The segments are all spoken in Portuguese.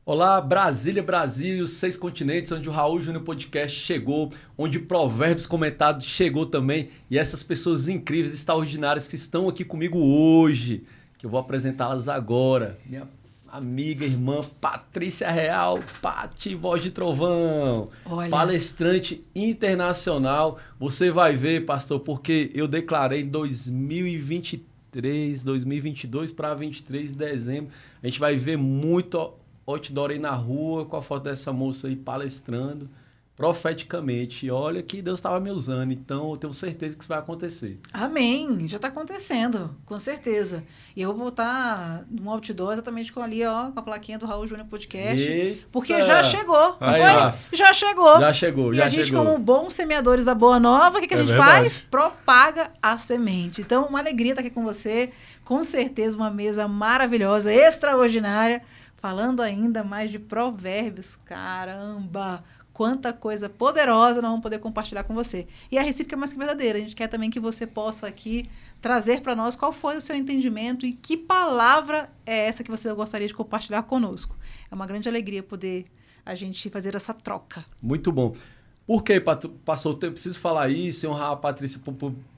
Olá, Brasília, Brasil e os 6 continentes, onde o Raul Júnior Podcast chegou, onde Provérbios Comentados chegou também, e essas pessoas incríveis, extraordinárias que estão aqui comigo hoje, que eu vou apresentá-las agora. Minha amiga, irmã Patrícia Real, Pati, voz de trovão, palestrante internacional. Você vai ver, pastor, porque eu declarei em 2023, 2022 para 23 de dezembro, a gente vai ver muito outdoor aí na rua com a foto dessa moça aí palestrando profeticamente. E olha que Deus estava me usando, então eu tenho certeza que isso vai acontecer. Amém, já está acontecendo, com certeza. E eu vou estar no outdoor exatamente com ali, ó, com a plaquinha do Raul Júnior Podcast, Eita! porque já chegou, aí, foi? Já chegou. Já chegou, e a gente, como bons semeadores da boa nova, o que a gente faz? Propaga a semente. Então, uma alegria estar aqui com você, com certeza uma mesa maravilhosa, extraordinária, falando ainda mais de provérbios. Caramba! Quanta coisa poderosa nós vamos poder compartilhar com você. E a recíproca é mais que verdadeira. A gente quer também que você possa aqui trazer para nós qual foi o seu entendimento e que palavra é essa que você gostaria de compartilhar conosco. É uma grande alegria poder a gente fazer essa troca. Muito bom. Por que passou o tempo? Preciso falar isso e honrar a Patrícia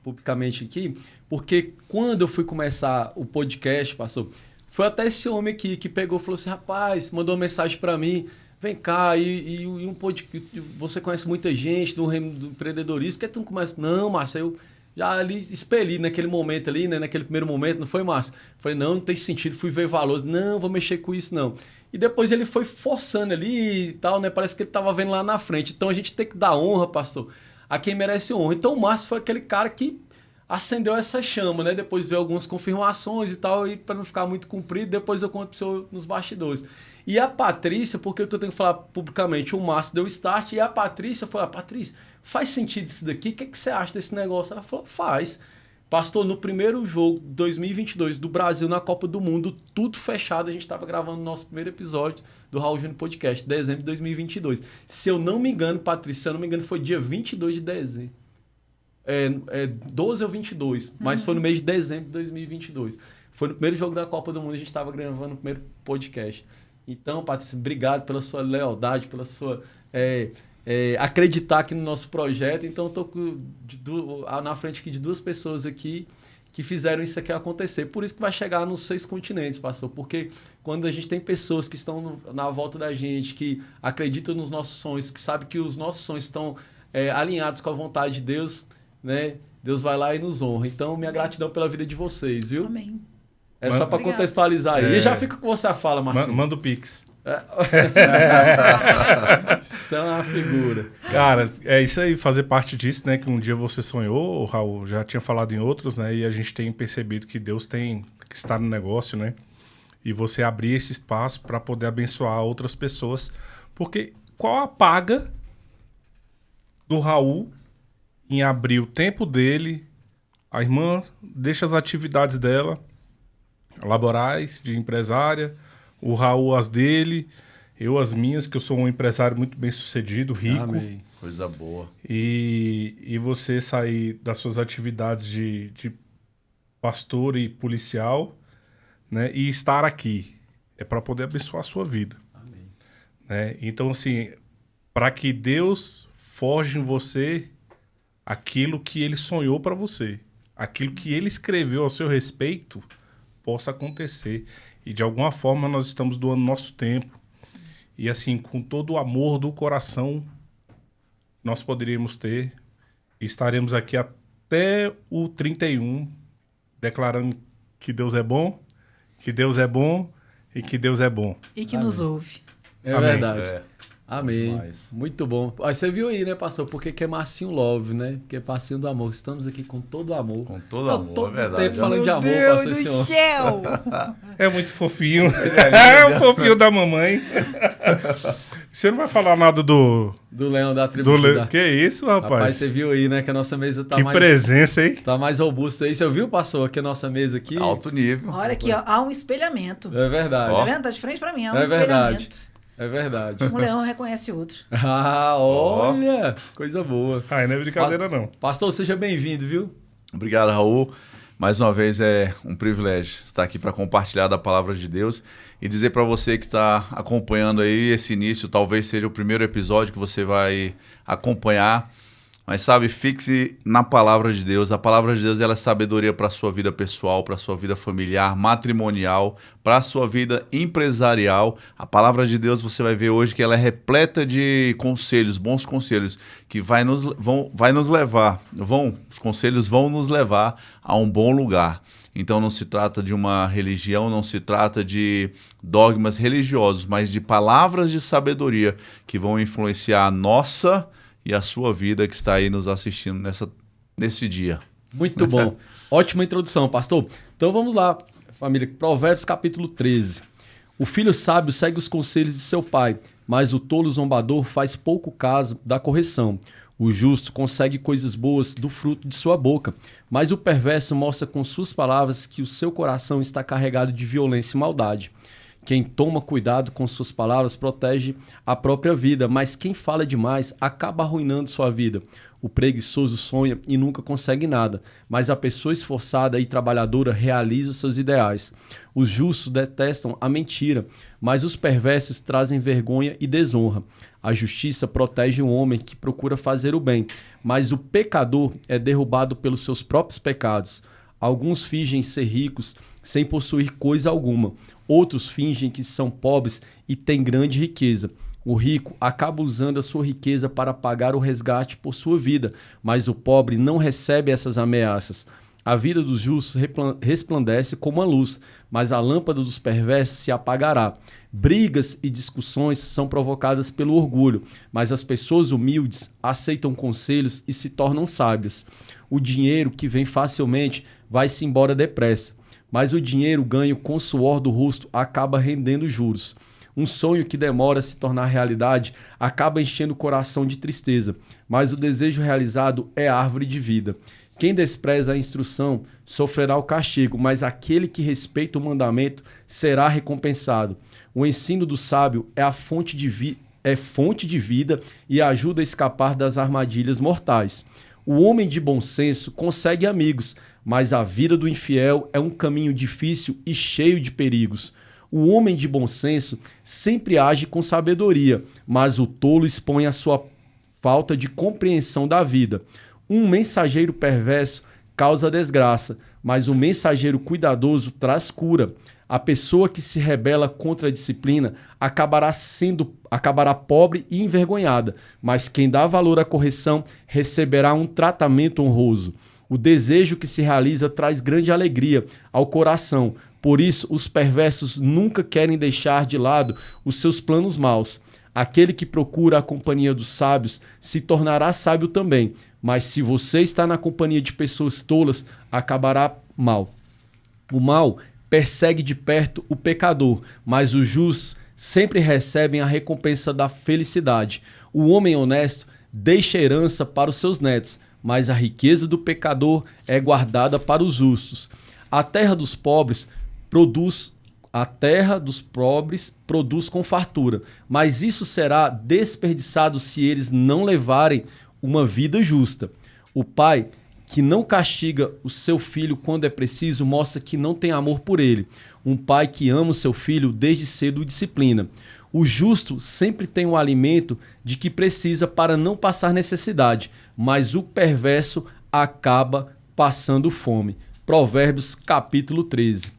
publicamente aqui, porque quando eu fui começar o podcast, pastor, foi até esse homem aqui que pegou e falou assim, rapaz, mandou uma mensagem para mim, vem cá, e um podcast, você conhece muita gente no ramo do empreendedorismo, por que tu não começa? Não, Márcio, eu já ali expeli naquele momento ali, né, naquele primeiro momento, não foi, Márcio? Falei, não tem sentido, fui ver valores, não, vou mexer com isso, não. E depois ele foi forçando ali e tal, né, parece que ele estava vendo lá na frente. Então a gente tem que dar honra, pastor, a quem merece honra. Então o Márcio foi aquele cara que acendeu essa chama, né? Depois veio algumas confirmações e tal, e para não ficar muito comprido, depois eu conto para o senhor nos bastidores. E a Patrícia, porque eu tenho que falar publicamente, o Márcio deu start, e a Patrícia falou, Patrícia, faz sentido isso daqui? O que você acha desse negócio? Ela falou, faz. Pastor, no primeiro jogo 2022 do Brasil na Copa do Mundo, tudo fechado, a gente estava gravando o nosso primeiro episódio do Raul Júnior Podcast, dezembro de 2022. Se eu não me engano, Patrícia, se eu não me engano, foi dia 22 de dezembro. 12 ou 22, mas foi no mês de dezembro de 2022. Foi no primeiro jogo da Copa do Mundo, a gente estava gravando o primeiro podcast. Então, Patrícia, obrigado pela sua lealdade, pela sua acreditar aqui no nosso projeto. Então, eu estou na frente aqui de 2 pessoas aqui que fizeram isso aqui acontecer. Por isso que vai chegar nos 6 continentes, pastor. Porque quando a gente tem pessoas que estão na volta da gente, que acreditam nos nossos sonhos, que sabem que os nossos sonhos estão alinhados com a vontade de Deus, né? Deus vai lá e nos honra. Então, minha gratidão pela vida de vocês, viu? Amém. Só para contextualizar aí. E já fica com você a fala, Marcinho. Manda o Pix. Isso é uma figura. Cara, é isso aí, fazer parte disso, né? Que um dia você sonhou, o Raul já tinha falado em outros, né? E a gente tem percebido que Deus tem que estar no negócio, né? E você abrir esse espaço para poder abençoar outras pessoas. Porque qual a paga do Raul em abrir o tempo dele? A irmã deixa as atividades dela, laborais, de empresária, o Raul as dele, eu as minhas, que eu sou um empresário muito bem sucedido, rico. Amém. Coisa boa. E você sair das suas atividades de pastor e policial, né, e estar aqui. É para poder abençoar a sua vida. Amém. Né? Então, assim, para que Deus forje em você aquilo que Ele sonhou para você, aquilo que Ele escreveu ao seu respeito, possa acontecer. E de alguma forma nós estamos doando nosso tempo. E assim, com todo o amor do coração, nós poderíamos ter. E estaremos aqui até o 31, declarando que Deus é bom, que Deus é bom e que Deus é bom. E que nos ouve. É Amém. verdade. Amém. Muito bom. Aí você viu aí, né, pastor? Porque que é Marcinho Love, né? Que é Passinho do Amor. Estamos aqui com todo amor. Com todo amor, todo é verdade. tempo falando de amor, Deus pastor do senhor. céu! É muito fofinho. É o fofinho da mamãe. Você não vai falar nada do Leão da tribo Judá. Que isso, rapaz? Rapaz, você viu aí, né, que a nossa mesa tá que mais... presença, hein? Tá mais robusta aí. Você viu, pastor, que a nossa mesa aqui... Alto nível. Olha aqui, ó, há um espelhamento. É verdade. Tá vendo? Tá de frente pra mim, há um É espelhamento. verdade. É verdade. Um leão reconhece outro. Ah, olha! Coisa boa. Não é brincadeira, não. Pastor, seja bem-vindo, viu? Obrigado, Raul. Mais uma vez é um privilégio estar aqui para compartilhar da palavra de Deus e dizer para você que está acompanhando aí esse início, talvez seja o primeiro episódio que você vai acompanhar, mas sabe, fixe na palavra de Deus. A palavra de Deus ela é sabedoria para a sua vida pessoal, para a sua vida familiar, matrimonial, para a sua vida empresarial. A palavra de Deus você vai ver hoje que ela é repleta de conselhos, bons conselhos, que os conselhos vão nos levar a um bom lugar. Então não se trata de uma religião, não se trata de dogmas religiosos, mas de palavras de sabedoria que vão influenciar a nossa e a sua vida que está aí nos assistindo nesse dia. Muito bom. Ótima introdução, pastor. Então vamos lá, família. Provérbios capítulo 13. O filho sábio segue os conselhos de seu pai, mas o tolo zombador faz pouco caso da correção. O justo consegue coisas boas do fruto de sua boca, mas o perverso mostra com suas palavras que o seu coração está carregado de violência e maldade. Quem toma cuidado com suas palavras protege a própria vida, mas quem fala demais acaba arruinando sua vida. O preguiçoso sonha e nunca consegue nada, mas a pessoa esforçada e trabalhadora realiza os seus ideais. Os justos detestam a mentira, mas os perversos trazem vergonha e desonra. A justiça protege o homem que procura fazer o bem, mas o pecador é derrubado pelos seus próprios pecados. Alguns fingem ser ricos sem possuir coisa alguma. Outros fingem que são pobres e têm grande riqueza. O rico acaba usando a sua riqueza para pagar o resgate por sua vida, mas o pobre não recebe essas ameaças. A vida dos justos resplandece como a luz, mas a lâmpada dos perversos se apagará. Brigas e discussões são provocadas pelo orgulho, mas as pessoas humildes aceitam conselhos e se tornam sábias. O dinheiro que vem facilmente vai-se embora depressa, mas o dinheiro ganho com o suor do rosto acaba rendendo juros. Um sonho que demora a se tornar realidade acaba enchendo o coração de tristeza, mas o desejo realizado é árvore de vida. Quem despreza a instrução sofrerá o castigo, mas aquele que respeita o mandamento será recompensado. O ensino do sábio é fonte de vida e ajuda a escapar das armadilhas mortais. O homem de bom senso consegue amigos, mas a vida do infiel é um caminho difícil e cheio de perigos. O homem de bom senso sempre age com sabedoria, mas o tolo expõe a sua falta de compreensão da vida. Um mensageiro perverso causa desgraça, mas o mensageiro cuidadoso traz cura. A pessoa que se rebela contra a disciplina acabará pobre e envergonhada, mas quem dá valor à correção receberá um tratamento honroso. O desejo que se realiza traz grande alegria ao coração, por isso os perversos nunca querem deixar de lado os seus planos maus. Aquele que procura a companhia dos sábios se tornará sábio também, mas se você está na companhia de pessoas tolas, acabará mal. O mal persegue de perto o pecador, mas os justos sempre recebem a recompensa da felicidade. O homem honesto deixa herança para os seus netos, mas a riqueza do pecador é guardada para os justos. A terra dos pobres produz com fartura, mas isso será desperdiçado se eles não levarem uma vida justa. O pai que não castiga o seu filho quando é preciso mostra que não tem amor por ele. Um pai que ama o seu filho desde cedo o disciplina. O justo sempre tem o alimento de que precisa para não passar necessidade, mas o perverso acaba passando fome. Provérbios capítulo 13.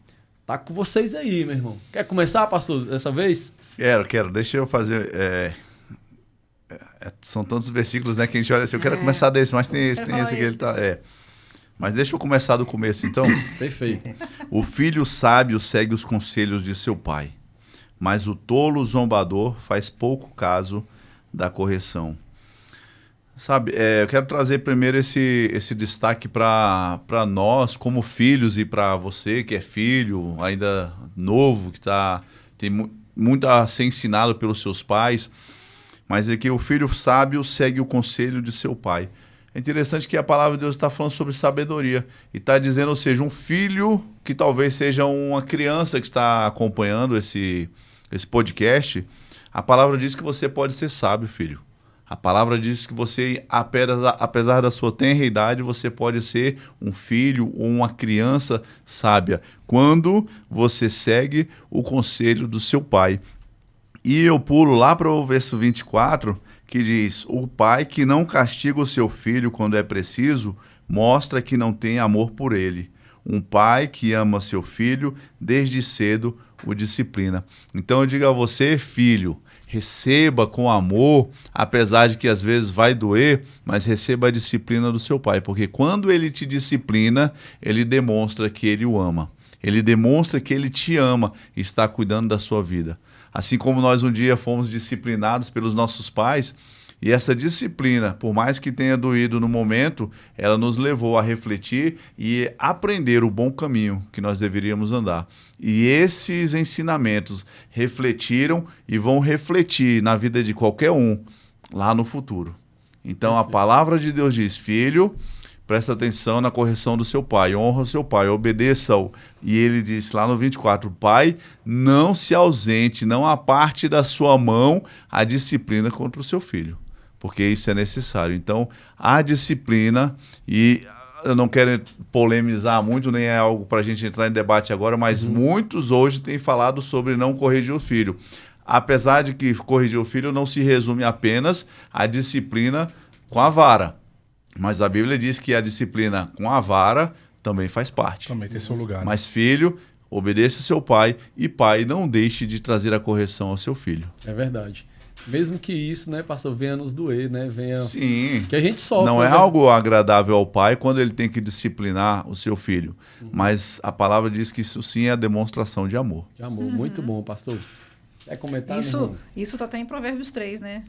Tá com vocês aí, meu irmão. Quer começar, pastor, dessa vez? Quero. Deixa eu fazer... são tantos versículos, né, que a gente olha assim, eu quero começar desse, mas tem esse que ele tá... Mas deixa eu começar do começo, então. Perfeito. O filho sábio segue os conselhos de seu pai, mas o tolo zombador faz pouco caso da correção. Sabe, eu quero trazer primeiro esse destaque para nós, como filhos, e para você que é filho, ainda novo, que tem muito a ser ensinado pelos seus pais, mas é que o filho sábio segue o conselho de seu pai. É interessante que a palavra de Deus está falando sobre sabedoria e está dizendo, ou seja, um filho que talvez seja uma criança que está acompanhando esse podcast, a palavra diz que você pode ser sábio, filho. A palavra diz que você, apesar da sua tenra idade, você pode ser um filho ou uma criança sábia, quando você segue o conselho do seu pai. E eu pulo lá para o verso 24, que diz: o pai que não castiga o seu filho quando é preciso, mostra que não tem amor por ele. Um pai que ama seu filho, desde cedo o disciplina. Então eu digo a você, filho, receba com amor, apesar de que às vezes vai doer, mas receba a disciplina do seu pai, porque quando ele te disciplina, ele demonstra que ele o ama. Ele demonstra que ele te ama e está cuidando da sua vida. Assim como nós um dia fomos disciplinados pelos nossos pais, e essa disciplina, por mais que tenha doído no momento, ela nos levou a refletir e aprender o bom caminho que nós deveríamos andar. E esses ensinamentos refletiram e vão refletir na vida de qualquer um lá no futuro. Então a palavra de Deus diz: filho, presta atenção na correção do seu pai, honra o seu pai, obedeça-o. E ele diz lá no 24, pai, não se ausente, não aparte da sua mão a disciplina contra o seu filho, porque isso é necessário. Então, a disciplina, e eu não quero polemizar muito, nem é algo para a gente entrar em debate agora, mas muitos hoje têm falado sobre não corrigir o filho. Apesar de que corrigir o filho não se resume apenas à disciplina com a vara. Mas a Bíblia diz que a disciplina com a vara também faz parte. Também tem seu lugar. Né? Mas filho, obedeça seu pai, e pai, não deixe de trazer a correção ao seu filho. É verdade. Mesmo que isso, né, pastor, venha nos doer, né? Venha... Sim. Que a gente sofre. Não é né? algo agradável ao pai quando ele tem que disciplinar o seu filho. Mas a palavra diz que isso sim é a demonstração de amor. De amor. Muito bom, pastor. Quer comentar? Isso está até em Provérbios 3, né?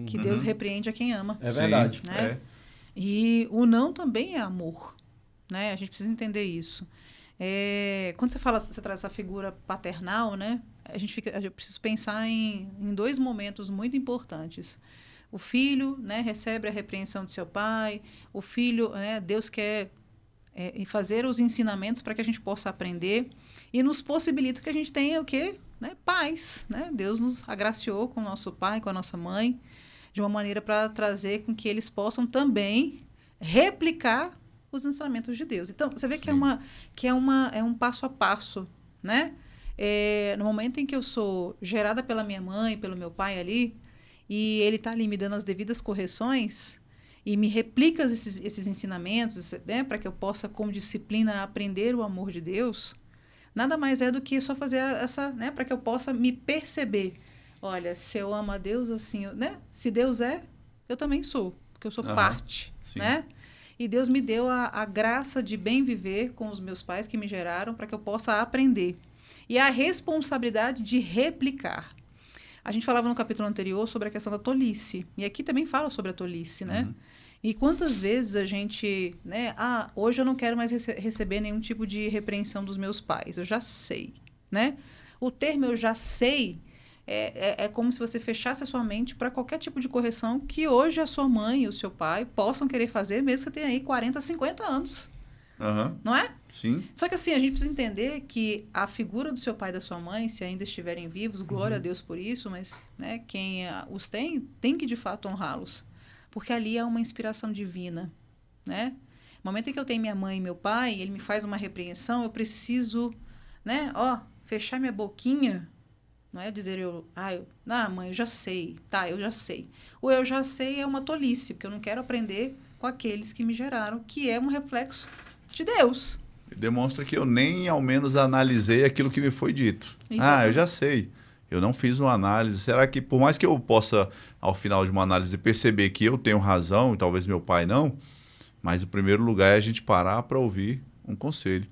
Que Deus repreende a quem ama. É verdade. Né? É. E o não também é amor. Né? A gente precisa entender isso. Quando você traz essa figura paternal, né? Eu preciso pensar em dois momentos muito importantes. O filho, né, recebe a repreensão de seu pai. O filho, né, Deus quer fazer os ensinamentos para que a gente possa aprender. E nos possibilita que a gente tenha o quê? Né, paz. Né? Deus nos agraciou com o nosso pai, com a nossa mãe, de uma maneira para trazer com que eles possam também replicar os ensinamentos de Deus. Então, você vê que é um passo a passo, né? No momento em que eu sou gerada pela minha mãe, pelo meu pai ali, e ele está ali me dando as devidas correções e me replica esses ensinamentos, né, para que eu possa, com disciplina, aprender o amor de Deus, nada mais é do que só fazer né, para que eu possa me perceber. Olha, se eu amo a Deus assim, né? Se Deus é, eu também sou, porque eu sou parte, sim. Né? E Deus me deu a graça de bem viver com os meus pais que me geraram para que eu possa aprender. E a responsabilidade de replicar. A gente falava no capítulo anterior sobre a questão da tolice. E aqui também fala sobre a tolice, né? E quantas vezes a gente... né? Hoje eu não quero mais receber nenhum tipo de repreensão dos meus pais. Eu já sei, né? O termo eu já sei é como se você fechasse a sua mente para qualquer tipo de correção que hoje a sua mãe e o seu pai possam querer fazer, mesmo que você tenha aí 40, 50 anos. Não é? Sim. Só que assim, a gente precisa entender que a figura do seu pai e da sua mãe, se ainda estiverem vivos, glória a Deus por isso, mas né, quem os tem que de fato honrá-los. Porque ali há uma inspiração divina, né? No momento em que eu tenho minha mãe e meu pai, ele me faz uma repreensão, eu preciso, né, fechar minha boquinha, não é dizer mãe, eu já sei, eu já sei. O eu já sei é uma tolice, porque eu não quero aprender com aqueles que me geraram, que é um reflexo de Deus. Demonstra que eu nem ao menos analisei aquilo que me foi dito. Exatamente. Eu já sei. Eu não fiz uma análise. Será que, por mais que eu possa, ao final de uma análise, perceber que eu tenho razão e talvez meu pai não, mas o primeiro lugar é a gente parar para ouvir um conselho.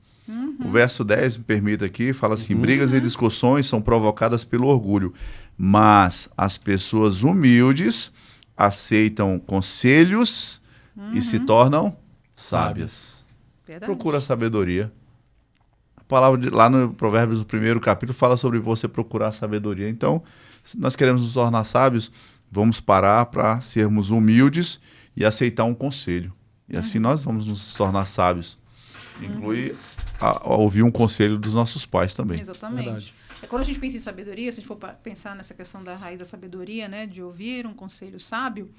O verso 10, me permita aqui, fala assim: brigas e discussões são provocadas pelo orgulho, mas as pessoas humildes aceitam conselhos e se tornam sábias. Verdade. Procura a sabedoria. A palavra lá no Provérbios, no primeiro capítulo, fala sobre você procurar a sabedoria. Então, se nós queremos nos tornar sábios, vamos parar para sermos humildes e aceitar um conselho. E assim nós vamos nos tornar sábios. Inclui a ouvir um conselho dos nossos pais também. Exatamente. Verdade. Quando a gente pensa em sabedoria, se a gente for pensar nessa questão da raiz da sabedoria, né, de ouvir um conselho sábio,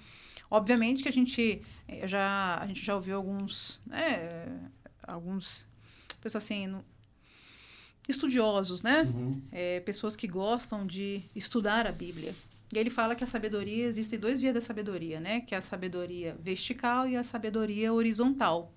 obviamente que a gente já ouviu alguns pessoas assim, estudiosos, né? Pessoas que gostam de estudar a Bíblia. E ele fala que a sabedoria, existem 2 vias da sabedoria, né? Que é a sabedoria vertical e a sabedoria horizontal.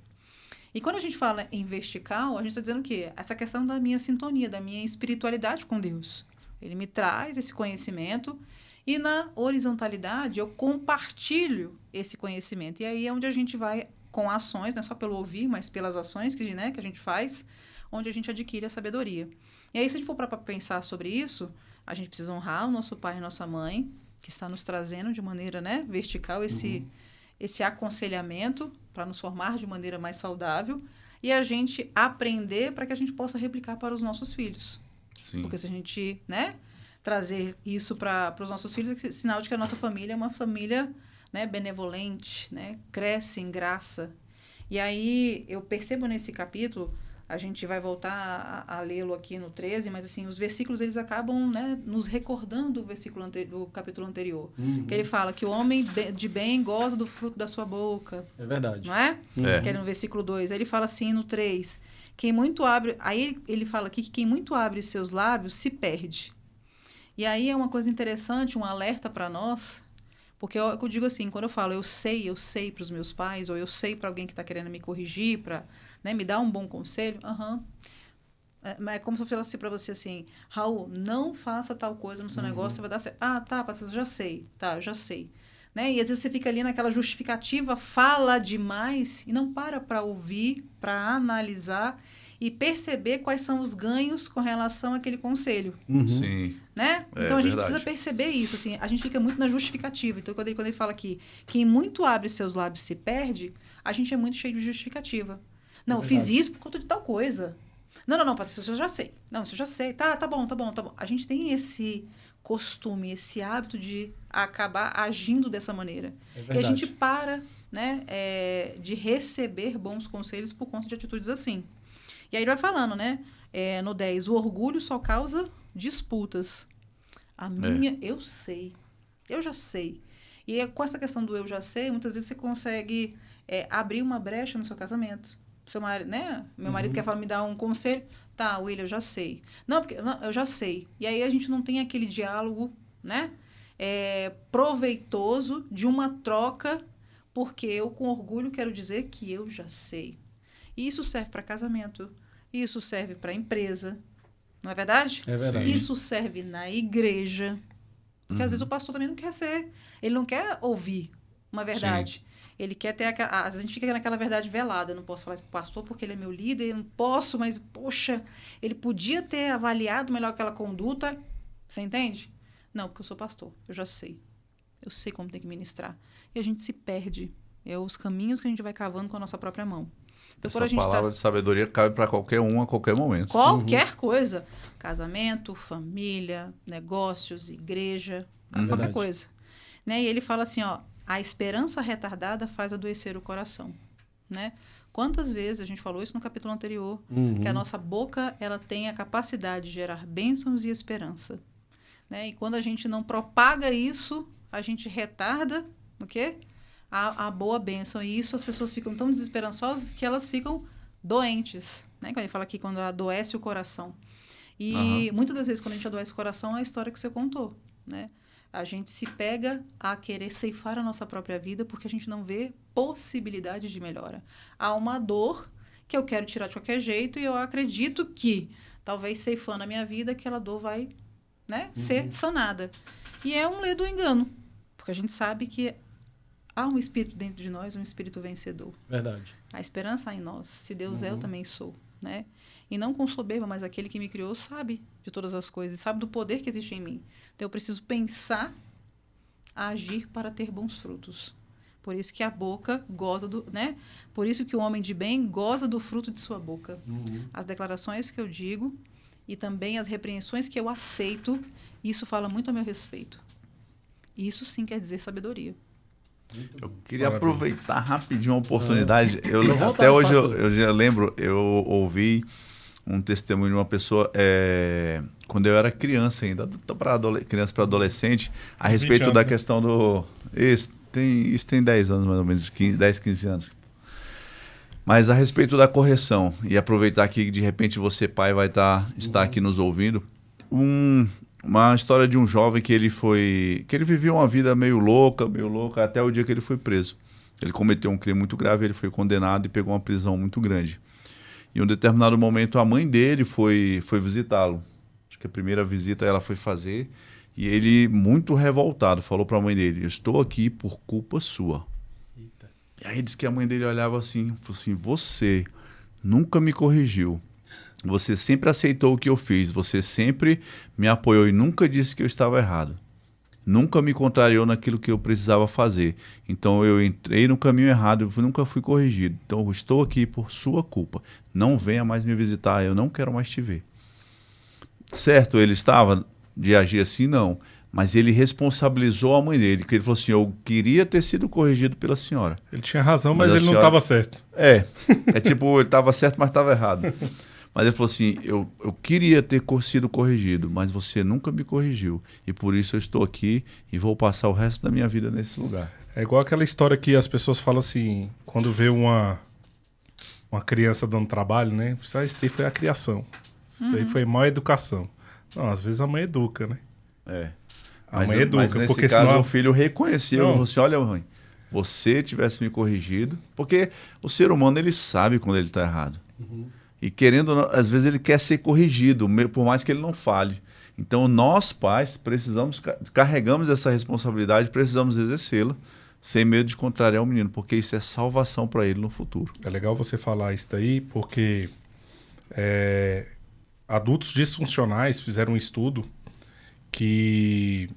E quando a gente fala em vertical, a gente está dizendo o quê? Essa questão da minha sintonia, da minha espiritualidade com Deus. Ele me traz esse conhecimento e na horizontalidade eu compartilho esse conhecimento. E aí é onde a gente vai com ações, não é só pelo ouvir, mas pelas ações que a gente faz, onde a gente adquire a sabedoria. E aí, se a gente for para pensar sobre isso, a gente precisa honrar o nosso pai e nossa mãe, que está nos trazendo de maneira, né, vertical esse aconselhamento para nos formar de maneira mais saudável e a gente aprender para que a gente possa replicar para os nossos filhos. Sim. Porque se a gente, né, trazer isso para os nossos filhos, é sinal de que a nossa família é uma família, né, benevolente, né, cresce em graça. E aí eu percebo nesse capítulo, a gente vai voltar a lê-lo aqui no 13, mas assim, os versículos eles acabam, né, nos recordando do capítulo anterior. Que ele fala que o homem de bem goza do fruto da sua boca. É verdade. Não é? Que é no versículo 2. Aí ele fala assim no 3, quem muito abre... Aí ele fala aqui que quem muito abre os seus lábios se perde. E aí é uma coisa interessante, um alerta para nós, porque eu digo assim, quando eu falo eu sei para os meus pais, ou eu sei para alguém que está querendo me corrigir, para... né, me dá um bom conselho, é como se eu falasse para você assim, Raul, não faça tal coisa no seu negócio, você vai dar certo. Ah, tá, Patrícia, eu já sei. Né? E às vezes você fica ali naquela justificativa, fala demais e não para ouvir, para analisar e perceber quais são os ganhos com relação àquele conselho. Sim. Né? Então a gente verdade. precisa perceber isso, assim, a gente fica muito na justificativa. Então quando ele fala aqui, quem muito abre seus lábios se perde, a gente é muito cheio de justificativa. Não, eu fiz isso por conta de tal coisa. Não, Patrícia, isso eu já sei. Não, isso eu já sei. Tá bom. A gente tem esse costume, esse hábito de acabar agindo dessa maneira. E a gente para, né, de receber bons conselhos por conta de atitudes assim. E aí ele vai falando, né? No 10, o orgulho só causa disputas. A minha, eu sei. Eu já sei. E com essa questão do eu já sei, muitas vezes você consegue abrir uma brecha no seu casamento. Seu marido, né? Meu marido quer me dar um conselho. Tá, William, eu já sei. Não, eu já sei. E aí a gente não tem aquele diálogo, né? Proveitoso de uma troca, porque eu, com orgulho, quero dizer que eu já sei. E isso serve para casamento. Isso serve para empresa. Não é verdade? É verdade. Isso serve na igreja. Porque às vezes o pastor também não quer ser. Ele não quer ouvir uma verdade. Sim. Ele quer ter a gente fica naquela verdade velada. Eu não posso falar isso para o pastor porque ele é meu líder. Eu não posso, mas, poxa, ele podia ter avaliado melhor aquela conduta. Você entende? Não, porque eu sou pastor. Eu já sei. Eu sei como tem que ministrar. E a gente se perde. É os caminhos que a gente vai cavando com a nossa própria mão. Então, essa palavra de sabedoria cabe para qualquer um, a qualquer momento. Qualquer coisa. Casamento, família, negócios, igreja, qualquer coisa. Né? E ele fala assim, ó, a esperança retardada faz adoecer o coração. Né? Quantas vezes, a gente falou isso no capítulo anterior, que a nossa boca ela tem a capacidade de gerar bênçãos e esperança. Né? E quando a gente não propaga isso, a gente retarda o quê? A boa bênção. E isso as pessoas ficam tão desesperançosas que elas ficam doentes. Né? Quando ele fala aqui, quando adoece o coração. E muitas das vezes, quando a gente adoece o coração, é a história que você contou. Né? A gente se pega a querer ceifar a nossa própria vida porque a gente não vê possibilidade de melhora. Há uma dor que eu quero tirar de qualquer jeito e eu acredito que, talvez ceifando a minha vida, aquela dor vai, né, ser sanada. E é um ledo engano, porque a gente sabe que há um espírito dentro de nós, um espírito vencedor. Verdade. A esperança há em nós. Se Deus é, eu também sou. Né? E não com soberba, mas aquele que me criou sabe de todas as coisas, sabe do poder que existe em mim. Então, eu preciso pensar, agir para ter bons frutos. Por isso que a boca goza do... né? Por isso que o homem de bem goza do fruto de sua boca. As declarações que eu digo e também as repreensões que eu aceito, isso fala muito a meu respeito. Isso sim quer dizer sabedoria. Eu queria aproveitar rapidinho a oportunidade. Até hoje eu já lembro, eu ouvi um testemunho de uma pessoa, quando eu era criança ainda, criança para adolescente, a respeito da questão do... Isso tem 10 anos mais ou menos, 10, 15 anos. Mas a respeito da correção, e aproveitar que de repente você, pai, vai estar aqui nos ouvindo, uma história de um jovem que ele vivia uma vida meio louca, até o dia que ele foi preso. Ele cometeu um crime muito grave, ele foi condenado e pegou uma prisão muito grande. E em um determinado momento a mãe dele foi visitá-lo. Acho que a primeira visita ela foi fazer, e ele, muito revoltado, falou para a mãe dele: eu estou aqui por culpa sua. Eita. E aí disse que a mãe dele olhava assim, falou assim: você nunca me corrigiu. Você sempre aceitou o que eu fiz. Você sempre me apoiou e nunca disse que eu estava errado. Nunca me contrariou naquilo que eu precisava fazer. Então eu entrei no caminho errado e nunca fui corrigido. Então eu estou aqui por sua culpa. Não venha mais me visitar, eu não quero mais te ver. Certo, ele estava de agir assim? Não. Mas ele responsabilizou a mãe dele, que ele falou assim: eu queria ter sido corrigido pela senhora. Ele tinha razão, mas ele não estava certo. Tipo, ele estava certo, mas estava errado. Mas ele falou assim: eu queria ter sido corrigido, mas você nunca me corrigiu. E por isso eu estou aqui e vou passar o resto da minha vida nesse lugar. É igual aquela história que as pessoas falam assim, quando vê uma criança dando trabalho, né? Isso daí foi a criação. Isso daí foi má educação. Não, às vezes a mãe educa, né? A mãe educa. Mas nesse porque caso senão... o filho reconheceu. Ele falou assim: olha, mãe, você tivesse me corrigido. Porque o ser humano, ele sabe quando ele está errado. E querendo, às vezes ele quer ser corrigido, por mais que ele não fale. Então nós, pais, carregamos essa responsabilidade, precisamos exercê-la, sem medo de contrariar o menino, porque isso é salvação para ele no futuro. É legal você falar isso daí, porque adultos disfuncionais fizeram um estudo que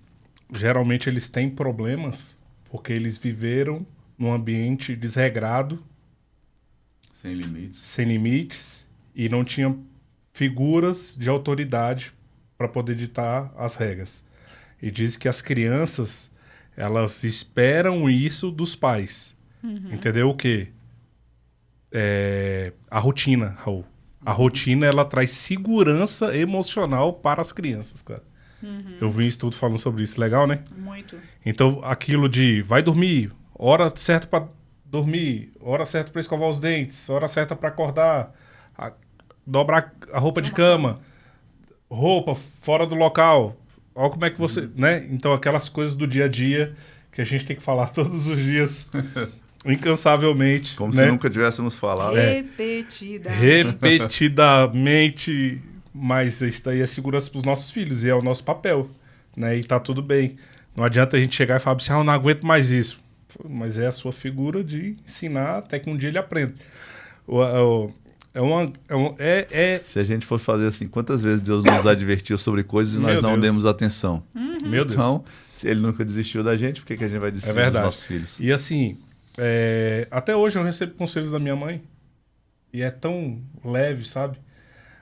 geralmente eles têm problemas porque eles viveram num ambiente desregrado, sem limites, e não tinham figuras de autoridade para poder ditar as regras. E diz que as crianças, elas esperam isso dos pais. Entendeu o quê? A rotina, Raul. A rotina, ela traz segurança emocional para as crianças, cara. Eu vi um estudo falando sobre isso. Legal, né? Muito. Então, aquilo de vai dormir, hora certa para dormir, hora certa para escovar os dentes, hora certa para acordar, dobrar a roupa de cama, roupa fora do local. Olha como é que você... né? Então, aquelas coisas do dia a dia que a gente tem que falar todos os dias, incansavelmente. Como né? se nunca tivéssemos falado. Repetidamente. Mas isso daí é segurança para os nossos filhos e é o nosso papel. Né? E tá tudo bem. Não adianta a gente chegar e falar assim: eu não aguento mais isso. Mas é a sua figura de ensinar até que um dia ele aprenda. Se a gente fosse fazer assim, quantas vezes Deus nos advertiu sobre coisas e nós não demos atenção? Meu Deus. Então, se ele nunca desistiu da gente, por que a gente vai desistir dos nossos filhos? E assim, até hoje eu recebo conselhos da minha mãe. E é tão leve, sabe?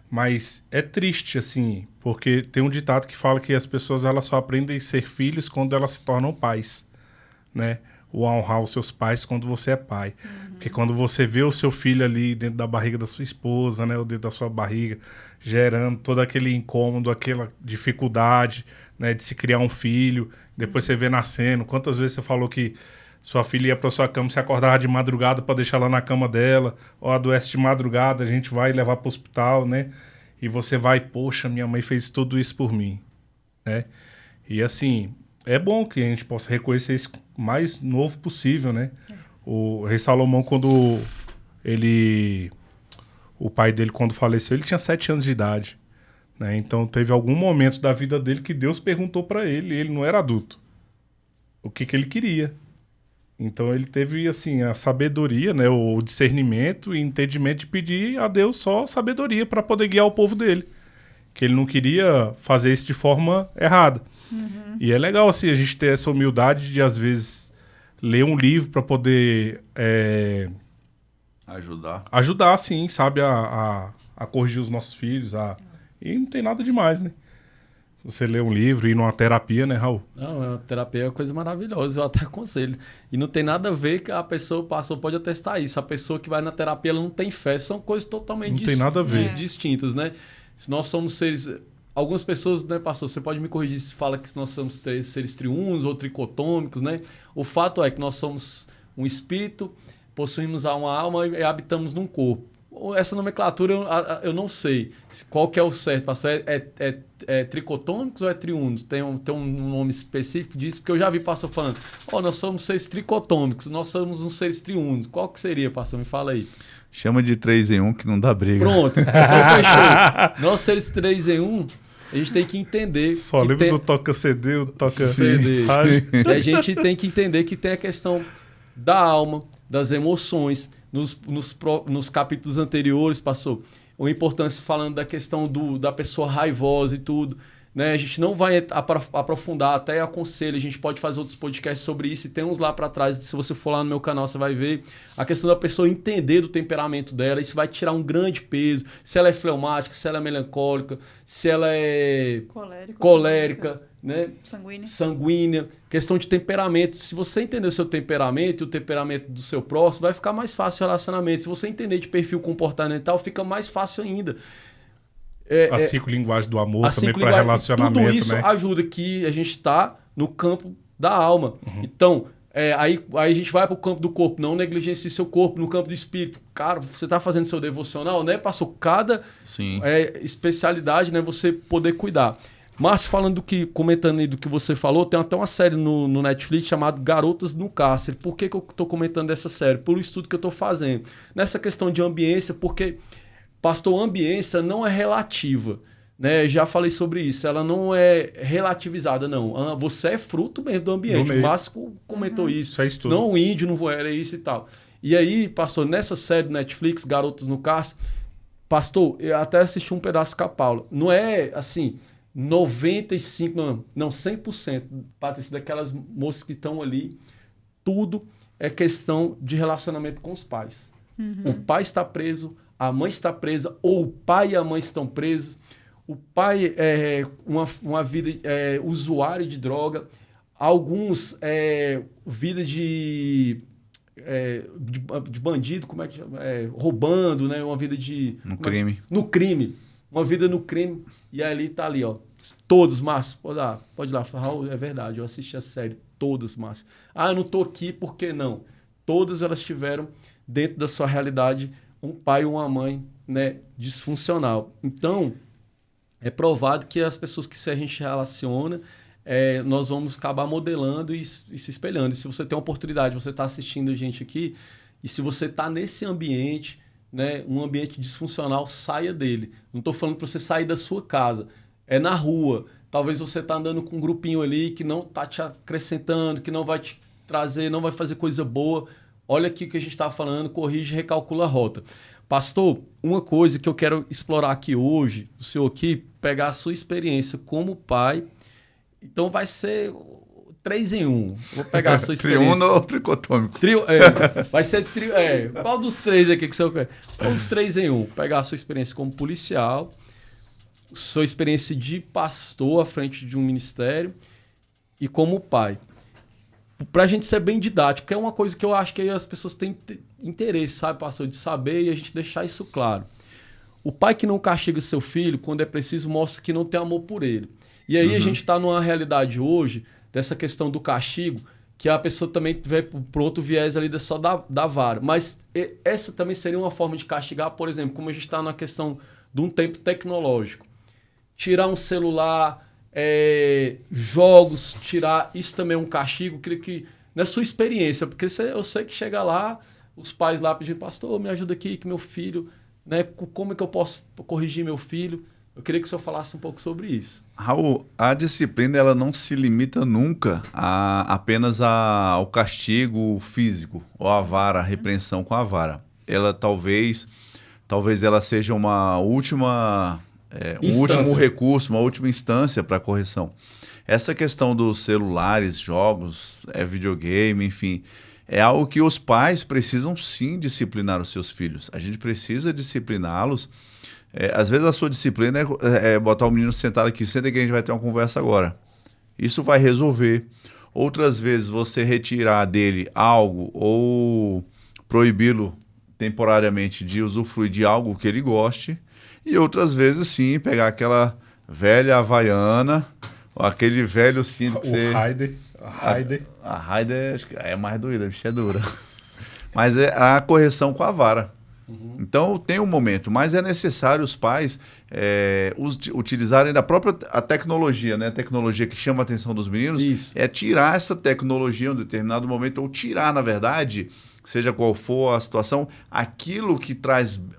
Mas é triste, assim, porque tem um ditado que fala que as pessoas elas só aprendem a ser filhos quando elas se tornam pais, né? O honrar os seus pais quando você é pai. Porque quando você vê o seu filho ali dentro da barriga da sua esposa, né, ou dentro da sua barriga, gerando todo aquele incômodo, aquela dificuldade, né, de se criar um filho, depois você vê nascendo. Quantas vezes você falou que sua filha ia para sua cama, você acordava de madrugada para deixar lá na cama dela, ou adoece de madrugada, a gente vai levar para o hospital, né? E você vai, poxa, minha mãe fez tudo isso por mim, né? E assim... é bom que a gente possa reconhecer isso o mais novo possível, né? O rei Salomão, quando o pai dele, quando faleceu, ele tinha 7 anos de idade, né? Então, teve algum momento da vida dele que Deus perguntou para ele, e ele não era adulto, o que ele queria. Então, ele teve, assim, a sabedoria, né? O discernimento e entendimento de pedir a Deus só sabedoria para poder guiar o povo dele. Que ele não queria fazer isso de forma errada. E é legal, assim, a gente ter essa humildade de, às vezes, ler um livro para poder... Ajudar, sim, sabe? A corrigir os nossos filhos. E não tem nada demais, né? Você lê um livro e ir numa terapia, né, Raul? Não, a terapia é uma coisa maravilhosa, eu até aconselho. E não tem nada a ver que a pessoa pode atestar isso. A pessoa que vai na terapia, ela não tem fé. São coisas totalmente não tem nada a ver. distintas, né? Se nós somos seres... Algumas pessoas, né, pastor, você pode me corrigir se fala que nós somos seres triunos ou tricotômicos, né? O fato é que nós somos um espírito, possuímos uma alma e habitamos num corpo. Essa nomenclatura eu não sei qual que é o certo, pastor. É tricotômicos ou é triunos? Tem um nome específico disso, porque eu já vi pastor falando, nós somos seres tricotômicos, nós somos uns seres triunos. Qual que seria, pastor? Me fala aí. Chama de 3 em 1 que não dá briga. Pronto, então fechou. Nós seres 3 em 1, a gente tem que entender... Só lembra do toca CD, o toca CD. E a gente tem que entender que tem a questão da alma, das emoções. Nos capítulos anteriores, passou a importância falando da questão da pessoa raivosa e tudo. Né? A gente não vai aprofundar, até aconselho, a gente pode fazer outros podcasts sobre isso, e tem uns lá para trás, se você for lá no meu canal, você vai ver a questão da pessoa entender do temperamento dela, isso vai tirar um grande peso, se ela é fleumática, se ela é melancólica, se ela é colérica, né? Sanguínea, questão de temperamento. Se você entender o seu temperamento e o temperamento do seu próximo, vai ficar mais fácil o relacionamento. Se você entender de perfil comportamental, fica mais fácil ainda. A psicolinguagem do amor também para relacionamento, tudo isso, né? ajuda que a gente está no campo da alma. Então, aí a gente vai para o campo do corpo, não negligencie seu corpo, no campo do espírito. Cara, você está fazendo seu devocional, né? Passou cada especialidade, né? Você poder cuidar. Mas comentando aí do que você falou, tem até uma série no Netflix chamada Garotas no Cárcere. Por que eu estou comentando essa série? Pelo estudo que eu estou fazendo. Nessa questão de ambiência, porque... Pastor, a ambiência não é relativa, né? Já falei sobre isso, ela não é relativizada, não. Você é fruto mesmo do ambiente. O Márcio comentou isso. Senão o índio não era isso e tal. E aí, pastor, nessa série do Netflix, Garotos no Cárcere, pastor, eu até assisti um pedaço com a Paula. Não é assim, 95%, não 100%, Patrícia, daquelas moças que estão ali, tudo é questão de relacionamento com os pais. O pai está preso, a mãe está presa, ou o pai e a mãe estão presos. O pai é uma vida usuário de droga. Alguns vida de bandido, como é que chama? Roubando, né? Uma vida de... No crime. Uma vida no crime. E ali tá ali, ó. Todos, Márcio. Pode ir lá. Raul, é verdade. Eu assisti a série. Todas, Márcio. Eu não tô aqui, por que não? Todas elas tiveram, dentro da sua realidade, um pai ou uma mãe, né, disfuncional. Então, é provado que as pessoas que a gente relaciona, nós vamos acabar modelando e se espelhando. E se você tem a oportunidade, você está assistindo a gente aqui, e se você está nesse ambiente, né, um ambiente disfuncional, saia dele. Não estou falando para você sair da sua casa. É na rua. Talvez você está andando com um grupinho ali que não está te acrescentando, que não vai te trazer, não vai fazer coisa boa. Olha aqui o que a gente está falando, corrige, recalcula a rota. Pastor, uma coisa que eu quero explorar aqui hoje, o senhor aqui, pegar a sua experiência como pai. Então vai ser 3 em 1. Vou pegar a sua experiência. Triuno ou tricotômico? Vai ser qual dos 3 aqui que o senhor quer? Qual dos 3 em 1? Pegar a sua experiência como policial, sua experiência de pastor à frente de um ministério e como pai. Pra gente ser bem didático, que é uma coisa que eu acho que as pessoas têm interesse, sabe, pastor, de saber, e a gente deixar isso claro. O pai que não castiga o seu filho, quando é preciso, mostra que não tem amor por ele. E aí a gente está numa realidade hoje, dessa questão do castigo, que a pessoa também vê por outro viés ali só da vara. Mas essa também seria uma forma de castigar, por exemplo, como a gente está na questão de um tempo tecnológico. Tirar um celular... jogos, tirar, isso também é um castigo, creio que na sua experiência, porque eu sei que chega lá, os pais lá pedindo, pastor, me ajuda aqui, que meu filho, né, como é que eu posso corrigir meu filho? Eu queria que o senhor falasse um pouco sobre isso. Raul, a disciplina ela não se limita nunca apenas ao castigo físico, ou a vara, a repreensão com a vara. Ela talvez ela seja uma última... um último recurso, uma última instância para correção. Essa questão dos celulares, jogos, videogame, enfim, é algo que os pais precisam sim disciplinar os seus filhos. A gente precisa discipliná-los. Às vezes a sua disciplina é botar o menino sentado aqui, senta que a gente vai ter uma conversa agora. Isso vai resolver. Outras vezes você retirar dele algo ou proibi-lo temporariamente de usufruir de algo que ele goste. E outras vezes sim, pegar aquela velha havaiana, ou aquele velho cinto que você... A Raider acho que é mais doída, a bicha é dura. Mas é a correção com a vara. Então tem um momento, mas é necessário os pais utilizarem da própria a tecnologia, né? A tecnologia que chama a atenção dos meninos. Isso. É tirar essa tecnologia em um determinado momento, ou tirar, na verdade, seja qual for a situação, aquilo que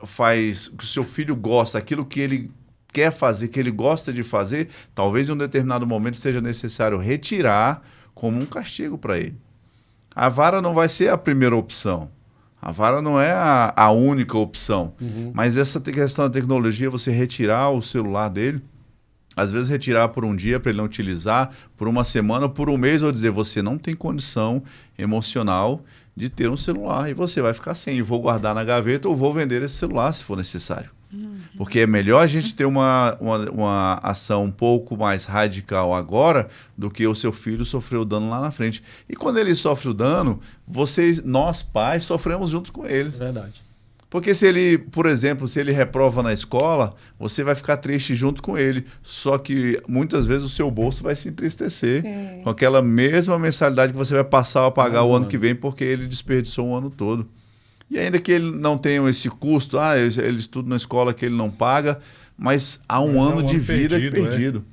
faz que o seu filho gosta, aquilo que ele quer fazer, que ele gosta de fazer, talvez em um determinado momento seja necessário retirar como um castigo para ele. A vara não vai ser a primeira opção. A vara não é a única opção. Mas essa questão da tecnologia, você retirar o celular dele, às vezes retirar por um dia para ele não utilizar, por uma semana, por um mês, ou dizer, você não tem condição emocional de ter um celular e você vai ficar sem. Vou guardar na gaveta ou vou vender esse celular se for necessário. Porque é melhor a gente ter uma ação um pouco mais radical agora do que o seu filho sofrer o dano lá na frente. E quando ele sofre o dano, nós pais sofremos junto com eles. Verdade. Porque se ele, por exemplo, se ele reprova na escola, você vai ficar triste junto com ele. Só que muitas vezes o seu bolso vai se entristecer com aquela mesma mensalidade que você vai passar a pagar o ano que vem porque ele desperdiçou um ano todo. E ainda que ele não tenha esse custo, ele estuda na escola que ele não paga, mas há um ano de vida perdido.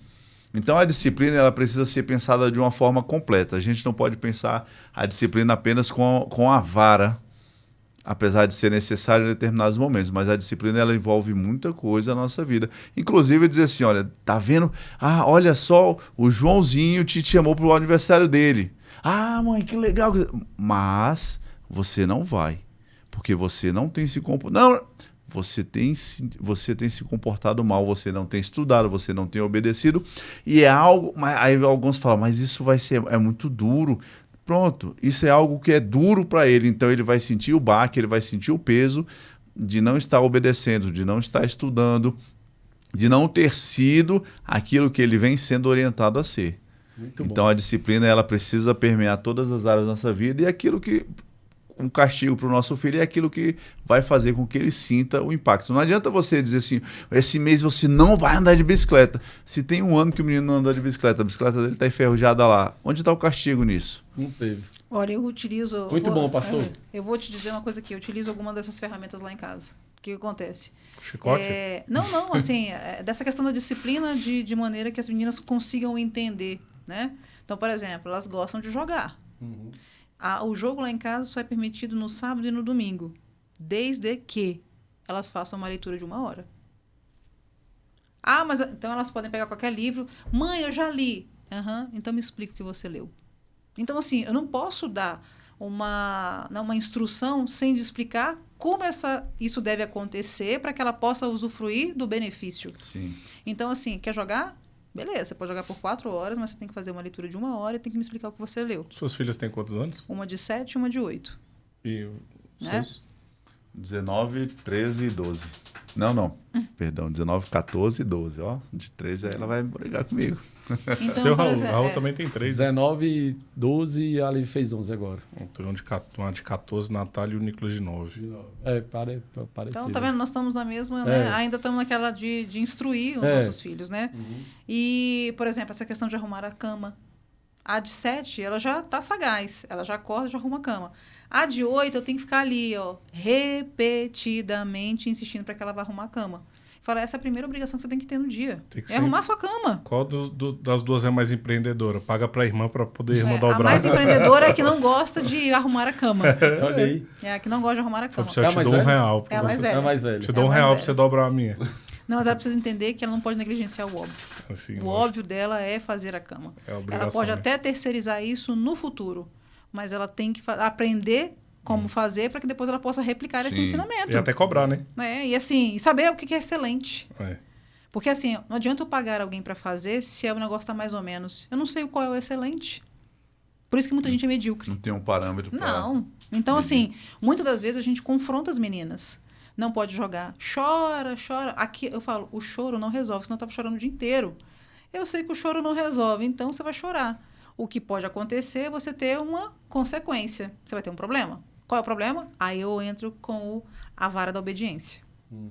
Então a disciplina ela precisa ser pensada de uma forma completa. A gente não pode pensar a disciplina apenas com a vara, apesar de ser necessário em determinados momentos, mas a disciplina ela envolve muita coisa na nossa vida. Inclusive dizer assim, olha, tá vendo? Olha só, o Joãozinho te chamou para o aniversário dele. Mãe, que legal. Mas você não vai. Porque você não tem se comportado. Não, você tem se comportado mal, você não tem estudado, você não tem obedecido. E é algo. Aí alguns falam, mas isso é muito duro. Pronto, isso é algo que é duro para ele. Então ele vai sentir o baque, ele vai sentir o peso de não estar obedecendo, de não estar estudando, de não ter sido aquilo que ele vem sendo orientado a ser. Muito então bom. A disciplina ela precisa permear todas as áreas da nossa vida e aquilo que um castigo para o nosso filho é aquilo que vai fazer com que ele sinta o impacto. Não adianta você dizer assim, esse mês você não vai andar de bicicleta. Se tem um ano que o menino não anda de bicicleta, a bicicleta dele está enferrujada lá. Onde está o castigo nisso? Não teve. Olha, eu utilizo... Muito bom, pastor. Eu vou te dizer uma coisa aqui. Eu utilizo alguma dessas ferramentas lá em casa. O que acontece? Chicote? Não, assim, dessa questão da disciplina de maneira que as meninas consigam entender, né? Então, por exemplo, elas gostam de jogar. O jogo lá em casa só é permitido no sábado e no domingo, desde que elas façam uma leitura de 1 hora. Mas então elas podem pegar qualquer livro. Mãe, eu já li. Então me explica o que você leu. Então, assim, eu não posso dar uma instrução sem explicar como isso deve acontecer para que ela possa usufruir do benefício. Sim. Então, assim, quer jogar? Beleza, você pode jogar por 4 horas, mas você tem que fazer uma leitura de 1 hora e tem que me explicar o que você leu. Suas filhas têm quantos anos? Uma de 7 e uma de 8. E Né? seus? 19, 13 e 12. Não. Perdão, 19, 14 e 12. Ó, de 13 ela vai brigar comigo. Então, Seu por Raul, exemplo, Raul também tem 3. 19, 12 e a Ali fez 11 agora. Tem uma de 14, Natália e o Nicolas de 9. Parecido. Então, tá vendo? Nós estamos na mesma, né? Ainda estamos naquela de instruir os nossos filhos, né? E, por exemplo, essa questão de arrumar a cama. A de 7, ela já tá sagaz. Ela já acorda e já arruma a cama. A de 8, eu tenho que ficar ali, ó, repetidamente insistindo para que ela vá arrumar a cama. Fala, essa é a primeira obrigação que você tem que ter no dia. É arrumar a sua cama. Qual das duas é mais empreendedora? Paga pra irmã pra poder a irmã dobrar. A mais empreendedora é a que não gosta de arrumar a cama. Olha aí. É a que não gosta de arrumar a cama. Eu te dou R$1. É a mais velha. É a mais velha. Te dou R$1 pra você dobrar a minha. Não, mas ela precisa entender que ela não pode negligenciar o óbvio. Assim, o óbvio dela é fazer a cama. É a obrigação, ela pode né? até terceirizar isso no futuro, mas ela tem que aprender como fazer para que depois ela possa replicar esse ensinamento. E até cobrar, né? E assim, saber o que é excelente. É. Porque assim, não adianta eu pagar alguém para fazer se o negócio está mais ou menos. Eu não sei qual é o excelente. Por isso que muita gente é medíocre. Não tem um parâmetro para... Não. Então, medir. assim, muitas das vezes a gente confronta as meninas. Não pode jogar. Chora, chora. Aqui eu falo, o choro não resolve, senão eu estava chorando o dia inteiro. Eu sei que o choro não resolve, então você vai chorar. O que pode acontecer é você ter uma consequência. Você vai ter um problema. Qual é o problema? Aí eu entro com a vara da obediência.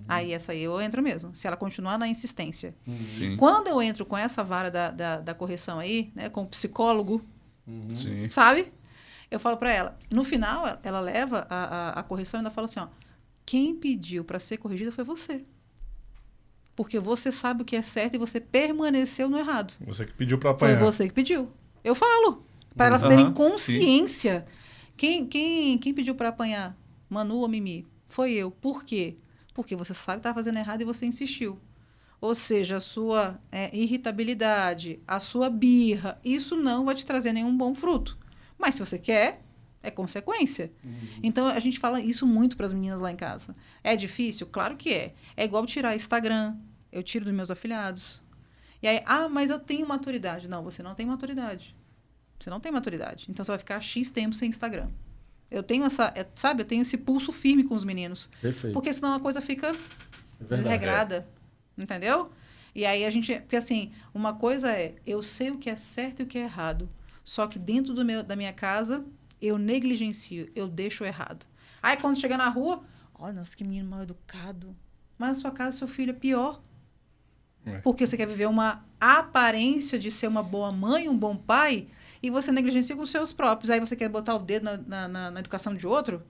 Aí essa aí eu entro mesmo, se ela continuar na insistência. Sim. Quando eu entro com essa vara da correção aí, né, com o psicólogo, Sim. sabe? Eu falo pra ela. No final, ela leva a correção e ainda fala assim, ó. Quem pediu pra ser corrigida foi você. Porque você sabe o que é certo e você permaneceu no errado. Você que pediu pra Foi apanhar. você que pediu. Eu falo. Pra elas terem consciência. Quem pediu pra apanhar? Manu ou Mimi? Foi eu. Por quê? Porque você sabe que tá fazendo errado e você insistiu. Ou seja, a sua irritabilidade, a sua birra, isso não vai te trazer nenhum bom fruto. Mas se você quer, é consequência. Então, a gente fala isso muito para as meninas lá em casa. É difícil? Claro que é. É igual tirar Instagram. Eu tiro dos meus afiliados. E aí, mas eu tenho maturidade. Não, você não tem maturidade. Você não tem maturidade. Então, você vai ficar X tempo sem Instagram. Eu tenho eu tenho esse pulso firme com os meninos. Perfeito. Porque senão a coisa fica desregrada. Entendeu? E aí a gente... Porque assim, uma coisa é... Eu sei o que é certo e o que é errado. Só que dentro da minha casa, eu negligencio. Eu deixo errado. Aí quando chega na rua... Olha, nossa, que menino mal educado. Mas na sua casa, seu filho é pior. Porque você quer viver uma aparência de ser uma boa mãe, um bom pai... E você negligencia com os seus próprios. Aí você quer botar o dedo na educação de outro.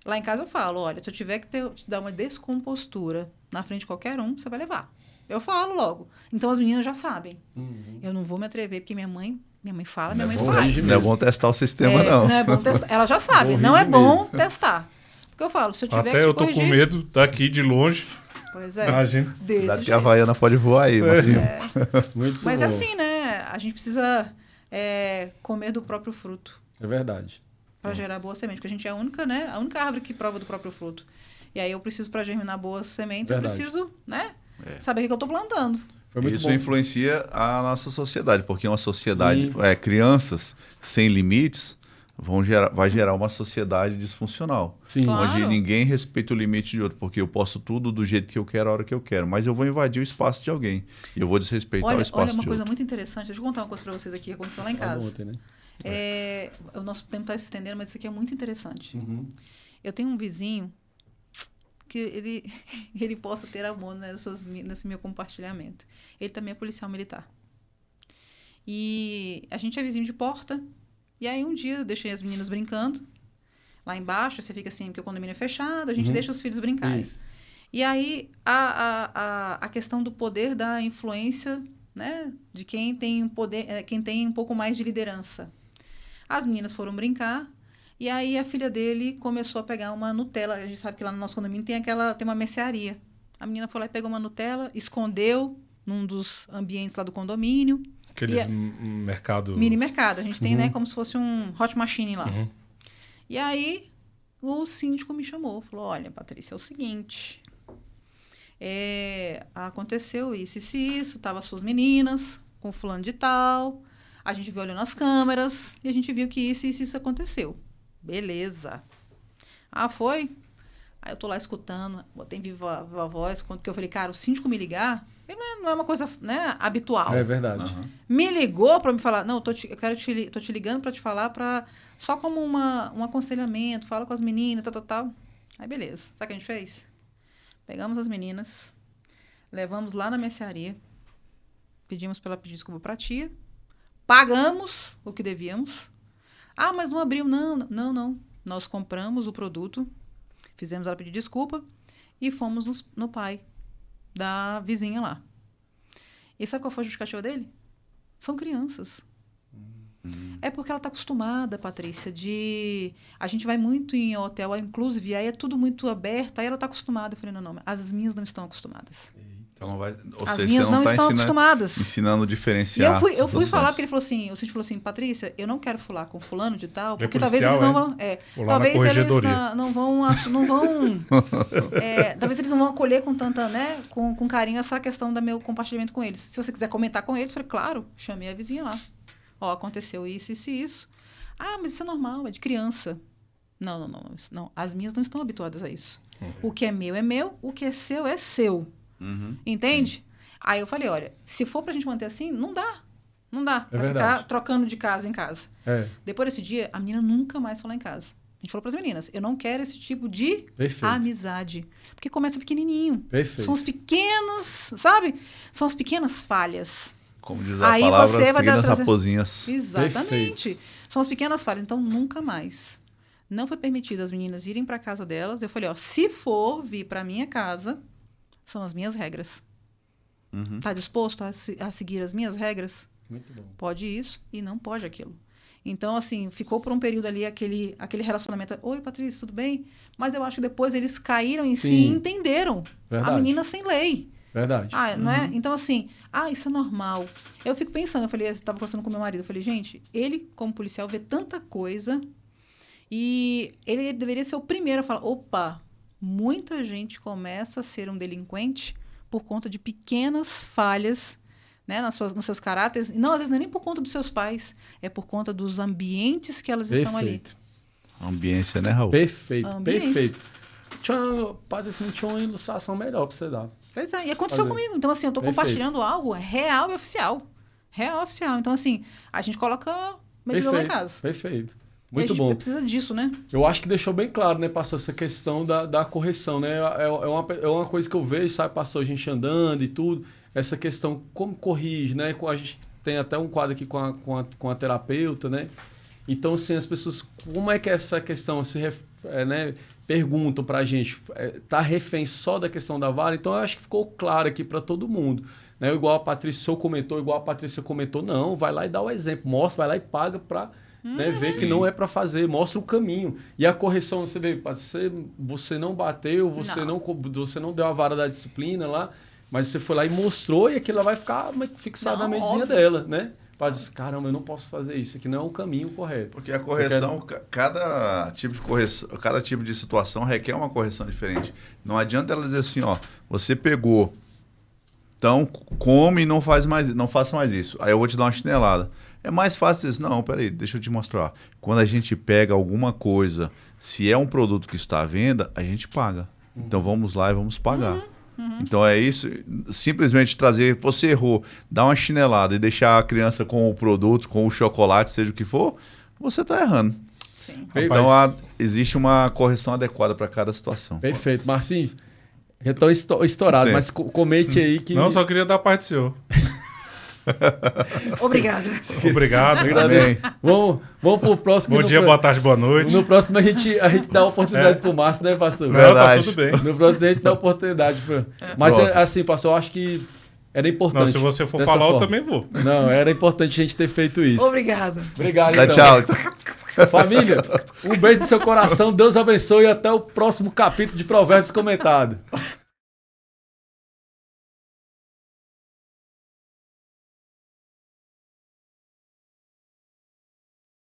Lá em casa eu falo, olha, se eu tiver que te dar uma descompostura na frente de qualquer um, você vai levar. Eu falo logo. Então as meninas já sabem. Eu não vou me atrever, porque minha mãe fala, minha mãe faz. Não é bom testar o sistema, não. Não é bom testar. Ela já sabe, não é bom testar. Porque eu falo, se eu tiver Até que te eu tô corrigir... com medo daqui de longe. Pois é. Imagina. Daqui a Havaiana pode voar aí, Marcinho. Mas é assim, né? A gente precisa... comer do próprio fruto. É verdade. Para gerar boa semente. Porque a gente é a única árvore que prova do próprio fruto. E aí eu preciso, para germinar boas sementes, Verdade. eu preciso, saber o que eu estou plantando. Foi muito Isso bom. influencia a nossa sociedade, porque uma sociedade, crianças sem limites, vai gerar uma sociedade disfuncional. Sim. Claro. Onde ninguém respeita o limite de outro, porque eu posso tudo do jeito que eu quero, a hora que eu quero, mas eu vou invadir o espaço de alguém e eu vou desrespeitar o espaço Olha uma de coisa outro. muito interessante. Deixa eu contar uma coisa para vocês aqui que aconteceu lá em casa. Ontem, né? O nosso tempo está se estendendo, mas isso aqui é muito interessante. Uhum. Eu tenho um vizinho que ele possa ter amor nesse meu compartilhamento. Ele também é policial militar. E a gente é vizinho de porta. E aí um dia eu deixei as meninas brincando. Lá embaixo, você fica assim, porque o condomínio é fechado, a gente deixa os filhos brincarem. Isso. E aí a questão do poder da influência, né, de quem tem quem tem um pouco mais de liderança. As meninas foram brincar. E aí a filha dele começou a pegar uma Nutella. A gente sabe que lá no nosso condomínio tem uma mercearia. A menina foi lá e pegou uma Nutella, escondeu num dos ambientes lá do condomínio. Aqueles mercado... Mini mercado. A gente tem, né, como se fosse um hot machine lá. E aí o síndico me chamou. Falou, olha, Patrícia, é o seguinte... aconteceu isso. Tava as suas meninas com fulano de tal. A gente viu olhando nas câmeras e a gente viu que isso aconteceu. Beleza. Foi? Aí eu tô lá escutando, botei em viva voz, quando que eu falei, cara, o síndico me ligar, não é uma coisa, né, habitual. É verdade. Me ligou para me falar, não, tô te ligando para te falar só como um aconselhamento, fala com as meninas, tal. Aí beleza. Sabe o que a gente fez? Pegamos as meninas, levamos lá na mercearia, pedimos para ela pedir desculpa para a tia, pagamos o que devíamos. Mas não abriu. Não. Nós compramos o produto, fizemos ela pedir desculpa e fomos no pai da vizinha lá. E sabe qual foi a justificativa dele? São crianças. É porque ela está acostumada, Patrícia, a gente vai muito em hotel, inclusive, aí é tudo muito aberto, aí ela está acostumada. Eu falei, não, as minhas não estão acostumadas. Então não vai, as minhas não estão acostumadas. Ensinando a diferenciar. E eu fui falar, porque ele falou assim, o síndico falou assim, Patrícia, eu não quero falar com fulano de tal, porque talvez eles não vão... talvez eles não vão talvez eles não vão acolher com tanta, né, com carinho essa questão do meu compartilhamento com eles. Se você quiser comentar com eles, eu falei, claro, chamei a vizinha lá. Aconteceu isso. Ah, mas isso é normal, é de criança. Não. As minhas não estão habituadas a isso. O que é meu, o que é seu é seu. Entende? Aí eu falei, olha, se for pra gente manter assim, não dá. Não dá pra ficar trocando de casa em casa. Depois desse dia, a menina nunca mais falou em casa. A gente falou pras meninas, eu não quero esse tipo de amizade. Porque começa pequenininho. Perfeito. São os pequenos, sabe? São as pequenas falhas. Como diz a palavra, as pequenas raposinhas. Exatamente. Perfeito. São as pequenas falhas. Então, nunca mais. Não foi permitido as meninas irem pra casa delas. Eu falei, ó, se for vir pra minha casa, são as minhas regras. Tá disposto a seguir as minhas regras? Muito bom. Pode isso e não pode aquilo. Então, assim, ficou por um período ali aquele relacionamento. Oi, Patrícia, tudo bem? Mas eu acho que depois eles caíram em si e entenderam. Verdade. A menina sem lei. Verdade. Não é? Então, assim, isso é normal. Eu fico pensando, eu estava conversando com meu marido, eu falei, gente, ele, como policial, vê tanta coisa e ele deveria ser o primeiro a falar, opa, muita gente começa a ser um delinquente por conta de pequenas falhas, né, nos seus caráteres. Não, às vezes não é nem por conta dos seus pais, é por conta dos ambientes que elas estão ali. Ambiência, né, Raul? Perfeito. Patrícia, não tinha uma ilustração melhor pra você dar. Pois é, e aconteceu comigo. Então, assim, eu tô compartilhando algo real e oficial. Real e oficial. Então, assim, a gente coloca medida lá em casa. Perfeito. E Muito a gente bom. precisa disso, né? Eu acho que deixou bem claro, né, pastor, essa questão da correção, né? É uma coisa que eu vejo, sabe, pastor, a gente andando e tudo, essa questão, como corrige, né? A gente tem até um quadro aqui com a terapeuta, né? Então, assim, as pessoas, como é que essa questão né, perguntam pra gente, tá refém só da questão da vara? Então, eu acho que ficou claro aqui para todo mundo. Né? Igual a Patrícia comentou, não, vai lá e dá o exemplo, mostra, vai lá e paga para ver que não é para fazer, mostra o caminho. E a correção, você vê, você não bateu, você não deu a vara da disciplina lá, mas você foi lá e mostrou e aquilo vai ficar fixado na mesinha dela, né? Para dizer, caramba, eu não posso fazer isso, aqui não é o caminho correto. Porque a correção, cada tipo de correção, cada tipo de situação requer uma correção diferente. Não adianta ela dizer assim, ó, você pegou, então come e não faça mais isso. Aí eu vou te dar uma chinelada. É mais fácil dizer, não, peraí, deixa eu te mostrar. Quando a gente pega alguma coisa, se é um produto que está à venda, a gente paga. Então vamos lá e vamos pagar. Então é isso, simplesmente trazer, você errou, dar uma chinelada e deixar a criança com o produto, com o chocolate, seja o que for, você está errando. Sim. Então existe uma correção adequada para cada situação. Perfeito. Marcinho, já estou estourado, mas comente aí que... Não, só queria dar a parte do senhor. Obrigada. Obrigado. Amém. Vamos pro próximo. Bom dia, boa tarde, boa noite. No próximo a gente dá a oportunidade pro Márcio, né, pastor? Verdade. Tá tudo bem. No próximo a gente dá a oportunidade. Mas assim, pastor, eu acho que era importante. Não, se você for falar, eu também vou. Não, era importante a gente ter feito isso. Obrigado. Obrigado, Dá então. tchau. Família, um beijo do seu coração. Deus abençoe e até o próximo capítulo de Provérbios comentado.